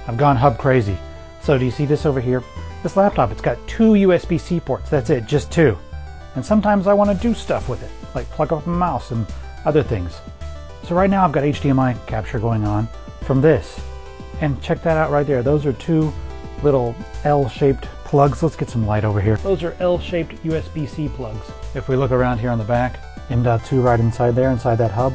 I've gone hub crazy. So do you see this over here? This laptop, it's got 2 USB-C ports. That's it, just 2. And sometimes I want to do stuff with it, like plug up a mouse and other things. So right now I've got HDMI capture going on from this. And check that out right there. Those are 2 little L-shaped plugs. Let's get some light over here. Those are L-shaped USB-C plugs. If we look around here on the back, M.2 right inside there, inside that hub.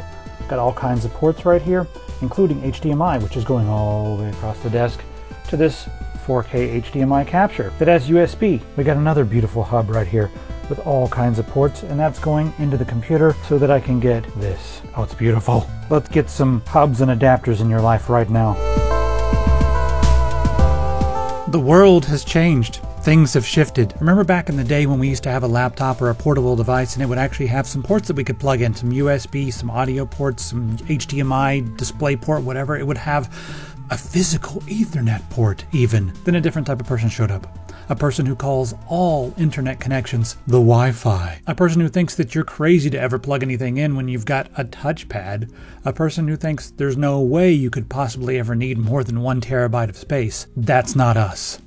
Got all kinds of ports right here, including HDMI, which is going all the way across the desk to this 4K HDMI capture that has USB. We got another beautiful hub right here with all kinds of ports, and that's going into the computer so that I can get this. Oh, it's beautiful. Let's get some hubs and adapters in your life right now. The world has changed. Things have shifted. Remember back in the day when we used to have a laptop or a portable device and it would actually have some ports that we could plug in, some USB, some audio ports, some HDMI, display port, whatever. It would have a physical Ethernet port even. Then a different type of person showed up. A person who calls all internet connections the Wi-Fi. A person who thinks that you're crazy to ever plug anything in when you've got a touchpad. A person who thinks there's no way you could possibly ever need more than 1 terabyte of space. That's not us.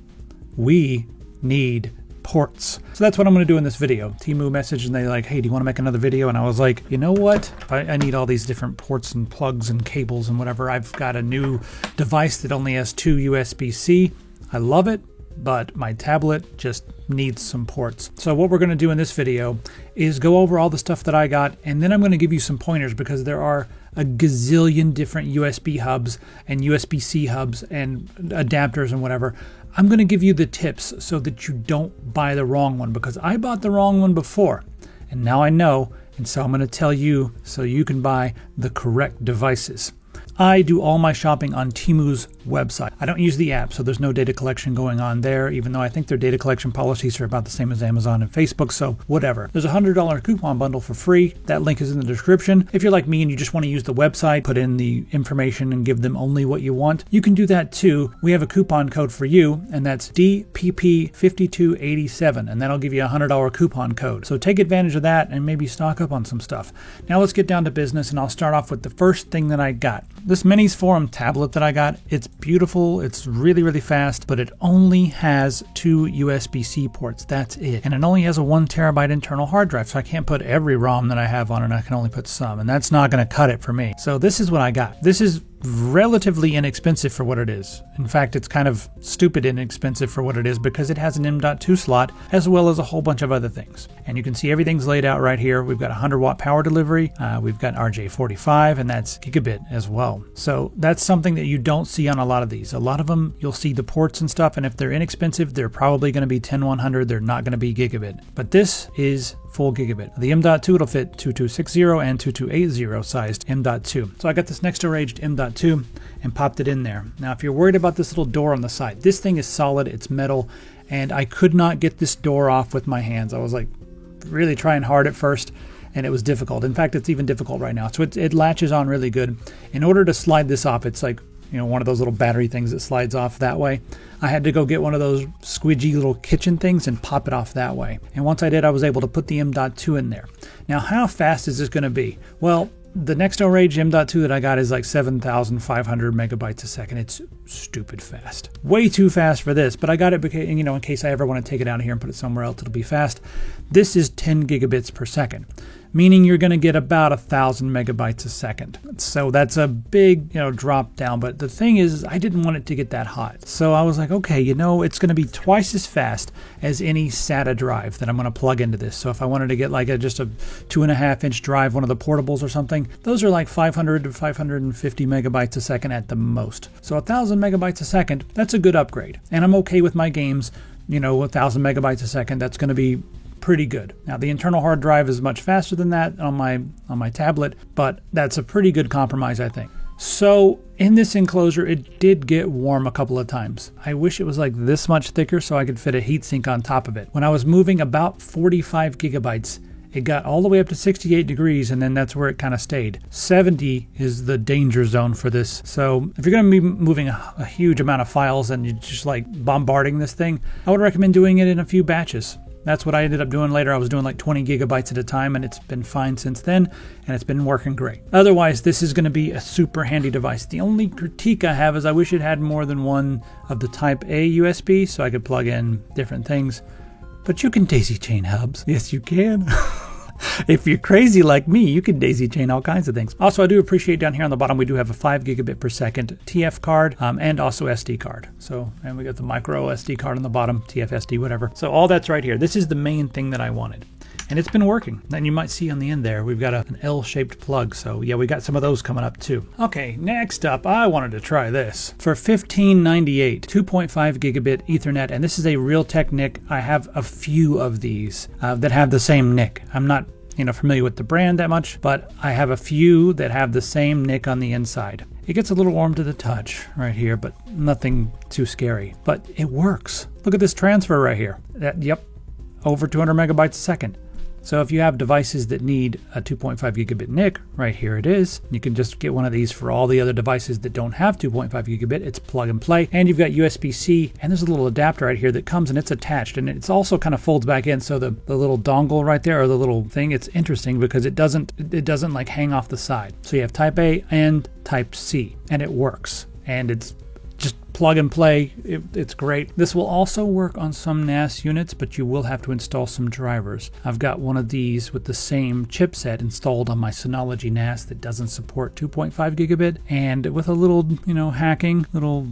We need ports. So that's what I'm going to do in this video. Temu messaged and they're like, hey, do you want to make another video? And I was like, you know what? I need all these different ports and plugs and cables and whatever. I've got a new device that only has 2 USB-C. I love it, but my tablet just needs some ports. So what we're going to do in this video is go over all the stuff that I got, and then I'm going to give you some pointers because there are a gazillion different USB hubs and USB-C hubs and adapters and whatever. I'm going to give you the tips so that you don't buy the wrong one, because I bought the wrong one before and now I know, and so I'm going to tell you so you can buy the correct devices. I do all my shopping on Temu's website. I don't use the app, so there's no data collection going on there, even though I think their data collection policies are about the same as Amazon and Facebook, so whatever. There's a $100 coupon bundle for free. That link is in the description. If you're like me and you just want to use the website, put in the information and give them only what you want, you can do that too. We have a coupon code for you, and that's DPP5287, and that'll give you a $100 coupon code. So take advantage of that and maybe stock up on some stuff. Now let's get down to business, and I'll start off with the first thing that I got. This Minis Forum tablet that I got, it's beautiful, it's really, really fast, but it only has 2 USB-C ports. That's it. And it only has a 1 terabyte internal hard drive, so I can't put every ROM that I have on it. I can only put some, and that's not going to cut it for me. So this is what I got. This is relatively inexpensive for what it is. In fact, it's kind of stupid inexpensive for what it is because it has an M.2 slot as well as a whole bunch of other things. And you can see everything's laid out right here. We've got 100 watt power delivery. We've got RJ45, and that's gigabit as well. So that's something that you don't see on a lot of these. A lot of them, you'll see the ports and stuff, and if they're inexpensive, they're probably going to be 10100. They're not going to be gigabit. But this is full gigabit. The M.2, it'll fit 2260 and 2280 sized M.2. So I got this Nextorage M.2 and popped it in there. Now, if you're worried about this little door on the side, this thing is solid, it's metal, and I could not get this door off with my hands. I was like really trying hard at first, and it was difficult. In fact, it's even difficult right now. So it latches on really good. In order to slide this off, it's like, you know, one of those little battery things that slides off that way. I had to go get one of those squidgy little kitchen things and pop it off that way. And once I did, I was able to put the M.2 in there. Now, how fast is this going to be? Well, the Nextorage M.2 that I got is like 7,500 megabytes a second. It's stupid fast. Way too fast for this, but I got it because, you know, in case I ever want to take it out of here and put it somewhere else, it'll be fast. This is 10 gigabits per second, meaning you're going to get about 1,000 megabytes a second. So that's a big, you know, drop down. But the thing is, I didn't want it to get that hot. So I was like, okay, you know, it's going to be twice as fast as any SATA drive that I'm going to plug into this. So if I wanted to get like just a 2.5-inch drive, one of the portables or something, those are like 500 to 550 megabytes a second at the most. So 1,000 megabytes a second, that's a good upgrade. And I'm okay with my games, you know, 1,000 megabytes a second. That's going to be pretty good. Now, the internal hard drive is much faster than that on my tablet, but that's a pretty good compromise, I think. So in this enclosure, it did get warm a couple of times. I wish it was like this much thicker so I could fit a heatsink on top of it. When I was moving about 45 gigabytes, it got all the way up to 68 degrees, and then that's where it kind of stayed. 70 is the danger zone for this. So if you're going to be moving a huge amount of files and you're just like bombarding this thing, I would recommend doing it in a few batches. that's what I ended up doing later. I was doing like 20 gigabytes at a time, and it's been fine since then, and it's been working great. Otherwise, this is going to be a super handy device. The only critique I have is I wish it had more than one of the Type A USB so I could plug in different things. But you can daisy chain hubs. Yes, you can. If you're crazy like me, you can daisy chain all kinds of things. Also, I do appreciate down here on the bottom, we do have a 5 gigabit per second TF card and also SD card. So, and we got the micro SD card on the bottom, TFSD, whatever. So all that's right here. This is the main thing that I wanted. And it's been working. And you might see on the end there, we've got an L-shaped plug. So yeah, we got some of those coming up too. Okay, next up, I wanted to try this. For $15.98, 2.5 gigabit Ethernet, and this is a Realtek NIC. I have a few of these that have the same NIC. I'm not familiar with the brand that much, but I have a few that have the same NIC on the inside. It gets a little warm to the touch right here, but nothing too scary. But it works. Look at this transfer right here. Yep, over 200 megabytes a second. So if you have devices that need a 2.5 gigabit NIC, right here it is. You can just get one of these for all the other devices that don't have 2.5 gigabit. It's plug and play. And you've got USB-C, and there's a little adapter right here that comes and it's attached. And it's also kind of folds back in. So the little dongle right there, or the little thing, it's interesting because it doesn't like hang off the side. So you have Type A and Type C, and it works. And it's just plug and play. It's great. This will also work on some NAS units, but you will have to install some drivers. I've got one of these with the same chipset installed on my Synology NAS that doesn't support 2.5 gigabit, and with a little, hacking, little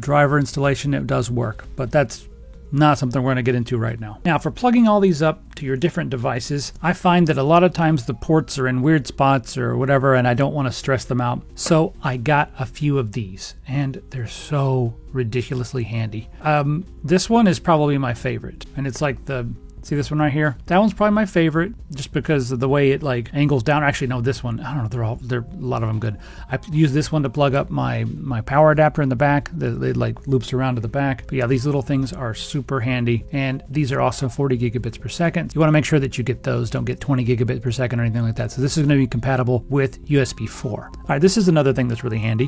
driver installation, it does work. But that's not something we're going to get into right now. Now, for plugging all these up to your different devices, I find that a lot of times the ports are in weird spots or whatever, and I don't want to stress them out. So I got a few of these, and they're so ridiculously handy. This one is probably my favorite, and it's like see this one right here? That one's probably my favorite just because of the way it like angles down. Actually, no, this one, I don't know, they're a lot of them good. I use this one to plug up my power adapter in the back. It like loops around to the back. But yeah, these little things are super handy, and these are also 40 gigabits per second. You want to make sure that you get those. Don't get 20 gigabit per second or anything like that. So this is going to be compatible with USB 4. All right, this is another thing that's really handy,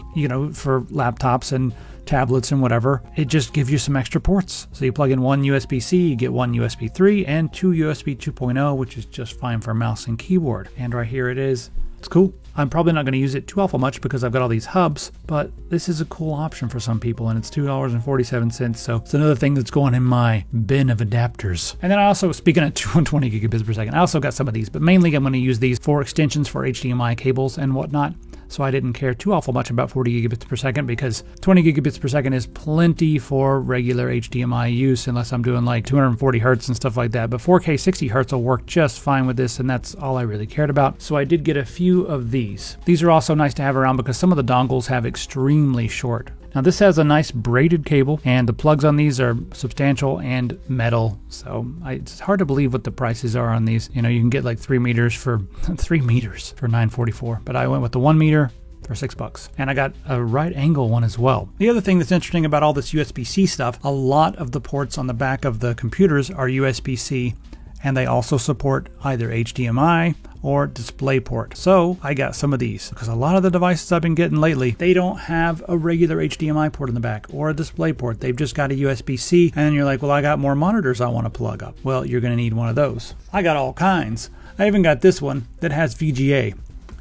for laptops and tablets and whatever. It just gives you some extra ports. So you plug in one USB-C, you get one USB 3 and two USB 2.0, which is just fine for mouse and keyboard. And right here it is. It's cool. I'm probably not going to use it too awful much because I've got all these hubs, but this is a cool option for some people, and it's $2.47. So it's another thing that's going in my bin of adapters. And then I also, speaking of 220 gigabits per second, I also got some of these, but mainly I'm going to use these for extensions for HDMI cables and whatnot. So I didn't care too awful much about 40 gigabits per second because 20 gigabits per second is plenty for regular HDMI use unless I'm doing like 240 hertz and stuff like that. But 4K 60 hertz will work just fine with this, and that's all I really cared about. So I did get a few of these. These are also nice to have around because some of the dongles have extremely short. Now this has a nice braided cable, and the plugs on these are substantial and metal. So it's hard to believe what the prices are on these. You can get like 3 meters for $9.44, but I went with the 1 meter for $6. And I got a right angle one as well. The other thing that's interesting about all this USB-C stuff, a lot of the ports on the back of the computers are USB-C, and they also support either HDMI or DisplayPort. So I got some of these because a lot of the devices I've been getting lately, they don't have a regular HDMI port in the back or a DisplayPort. They've just got a USB-C, and then you're like, well, I got more monitors I want to plug up. Well, you're going to need one of those. I got all kinds. I even got this one that has VGA.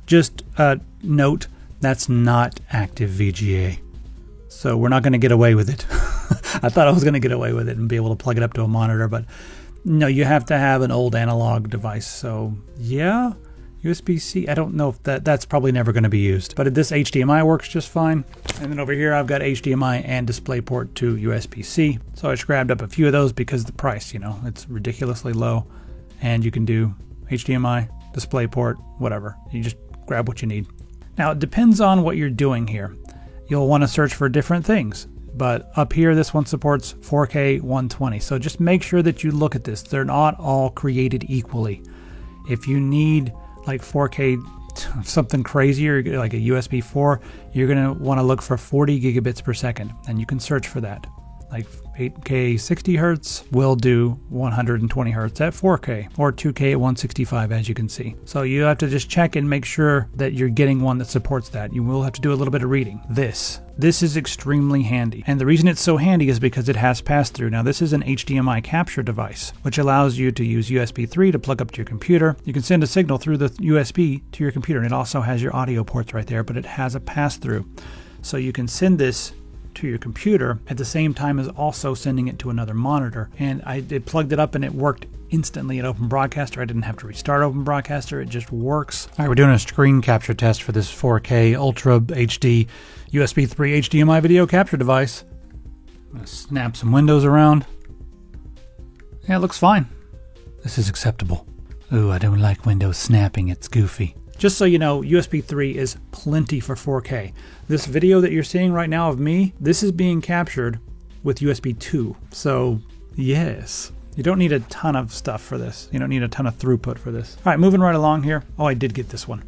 Just note, that's not active VGA. So we're not going to get away with it. I thought I was going to get away with it and be able to plug it up to a monitor, but no, you have to have an old analog device. So yeah, USB-C, I don't know if that's probably never going to be used. But this HDMI works just fine. And then over here I've got HDMI and DisplayPort to USB-C. So I just grabbed up a few of those because the price, it's ridiculously low. And you can do HDMI, DisplayPort, whatever. You just grab what you need. Now it depends on what you're doing here. You'll want to search for different things. But up here, this one supports 4K 120. So just make sure that you look at this. They're not all created equally. If you need like 4K something crazier, like a USB 4, you're going to want to look for 40 gigabits per second. And you can search for that. like 8K 60 hertz will do 120 hertz at 4K or 2K at 165, as you can see. So you have to just check and make sure that you're getting one that supports that. You will have to do a little bit of reading. This is extremely handy. And the reason it's so handy is because it has pass-through. Now this is an HDMI capture device, which allows you to use USB 3 to plug up to your computer. You can send a signal through the USB to your computer, and it also has your audio ports right there, but it has a pass-through. So you can send this to your computer at the same time as also sending it to another monitor. And I plugged it up and it worked instantly at Open Broadcaster. I didn't have to restart Open Broadcaster. It just works. All right, we're doing a screen capture test for this 4K Ultra HD USB 3 HDMI video capture device. I'm gonna snap some windows around. Yeah, it looks fine. This is acceptable. Ooh, I don't like windows snapping. It's goofy. Just so you know, USB 3 is plenty for 4K. This video that you're seeing right now of me, this is being captured with USB 2. So, yes. You don't need a ton of stuff for this. You don't need a ton of throughput for this. All right, moving right along here. Oh, I did get this one.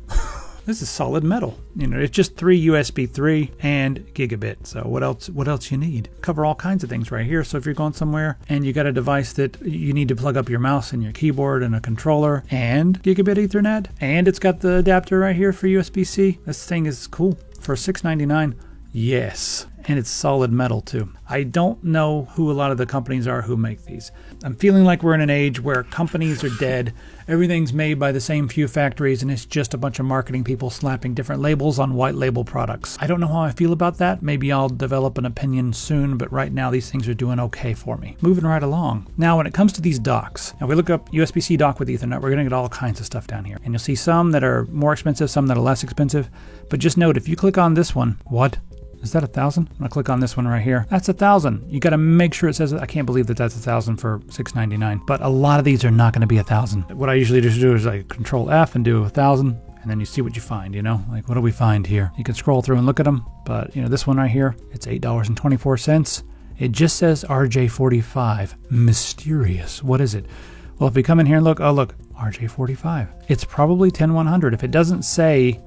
This is solid metal. You know, it's just 3 USB 3 and gigabit. So what else you need? Cover all kinds of things right here. So if you're going somewhere and you got a device that you need to plug up your mouse and your keyboard and a controller and gigabit Ethernet, and it's got the adapter right here for USB-C. This thing is cool. For $6.99, yes. And it's solid metal too. I don't know who a lot of the companies are who make these. I'm feeling like we're in an age where companies are dead. Everything's made by the same few factories and it's just a bunch of marketing people slapping different labels on white label products. I don't know how I feel about that. Maybe I'll develop an opinion soon, but right now these things are doing okay for me. Moving right along. Now when it comes to these docks, now we look up USB-C dock with Ethernet, we're gonna get all kinds of stuff down here. And you'll see some that are more expensive, some that are less expensive. But just note, if you click on this one, what? Is that 1,000? I'm gonna click on this one right here. That's 1,000. You gotta make sure it says it. I can't believe that that's 1,000 for $6.99. But a lot of these are not gonna be 1,000. What I usually just do is like Control F and do 1,000, and then you see what you find, you know? Like, what do we find here? You can scroll through and look at them, but you know, this one right here, it's $8.24. It just says RJ45. Mysterious. What is it? Well, if we come in here and look, oh look, RJ45. It's probably 10100. If it doesn't say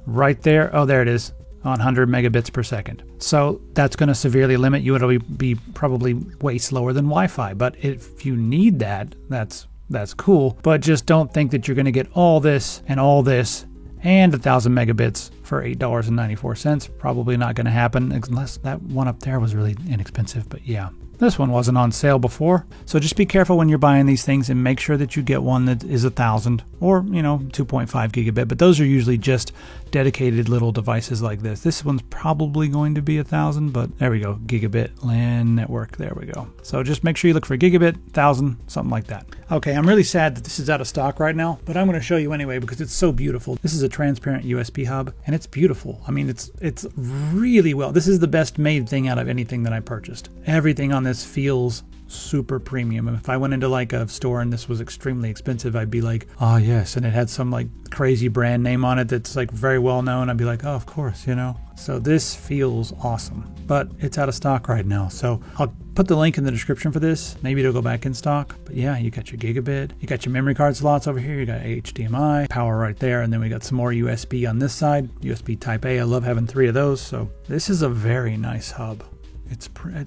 right there, oh, there it is. On 100 megabits per second. So that's going to severely limit you. It'll be probably way slower than Wi-Fi. But if you need that, that's cool. But just don't think that you're going to get all this and 1,000 megabits for $8.94. Probably not going to happen unless that one up there was really inexpensive. But yeah. This one wasn't on sale before, so just be careful when you're buying these things and make sure that you get one that is 1,000 or, you know, 2.5 gigabit, but those are usually just dedicated little devices like this. This one's probably going to be 1,000, but there we go, gigabit LAN network, there we go. So just make sure you look for gigabit, 1,000, something like that. Okay, I'm really sad that this is out of stock right now, but I'm going to show you anyway because it's so beautiful. This is a transparent USB hub, and it's beautiful. I mean, it's really well. This is the best made thing out of anything that I purchased. Everything on this feels super premium. If I went into like a store and this was extremely expensive, I'd be like, oh yes, and it had some like crazy brand name on it that's like very well known, I'd be like, oh, of course, you know. So this feels awesome, but it's out of stock right now. So I'll put the link in the description for this. Maybe it'll go back in stock. But yeah, you got your gigabit, you got your memory card slots over here, you got HDMI, power right there, and then we got some more USB on this side, USB Type A. I love having 3 of those. So this is a very nice hub.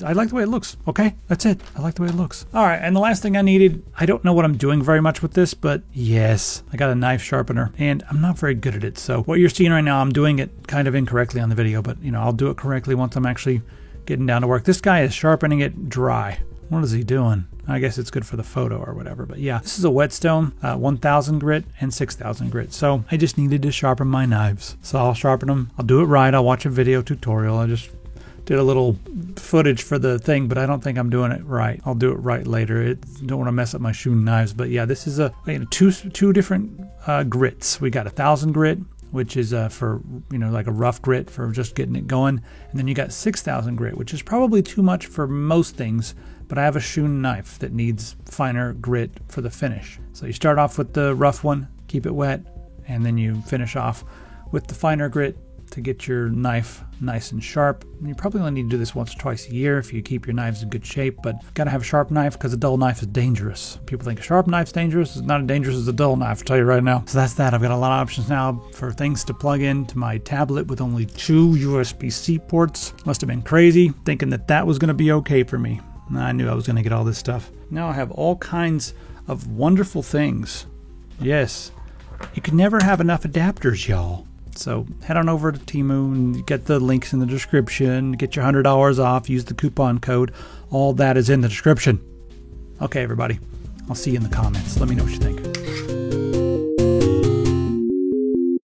I like the way it looks. Okay, that's it. I like the way it looks. All right, and the last thing I needed, I don't know what I'm doing very much with this, but yes, I got a knife sharpener, and I'm not very good at it. So what you're seeing right now, I'm doing it kind of incorrectly on the video, but you know, I'll do it correctly once I'm actually getting down to work. This guy is sharpening it dry. What is he doing? I guess it's good for the photo or whatever, but yeah, this is a Whetstone 1000 grit and 6000 grit. So I just needed to sharpen my knives. So I'll sharpen them. I'll do it right. I'll watch a video tutorial. I just did a little footage for the thing, but I don't think I'm doing it right. I'll do it right later. Don't want to mess up my shooting knives, but yeah, this is two different grits. We got 1000 grit, which is for, you know, like a rough grit for just getting it going, and then you got 6000 grit, which is probably too much for most things, but I have a shooting knife that needs finer grit for the finish. So you start off with the rough one, keep it wet, and then you finish off with the finer grit. to get your knife nice and sharp. You probably only need to do this once or twice a year if you keep your knives in good shape, but gotta have a sharp knife because a dull knife is dangerous. People think a sharp knife's dangerous. It's not as dangerous as a dull knife, I'll tell you right now. So that's that. I've got a lot of options now for things to plug into my tablet with only 2 USB-C ports. Must have been crazy thinking that that was going to be okay for me. I knew I was going to get all this stuff. Now I have all kinds of wonderful things. Yes, you can never have enough adapters, y'all. So head on over to Temu and get the links in the description. Get your $100 off. Use the coupon code. All that is in the description. Okay, everybody. I'll see you in the comments. Let me know what you think.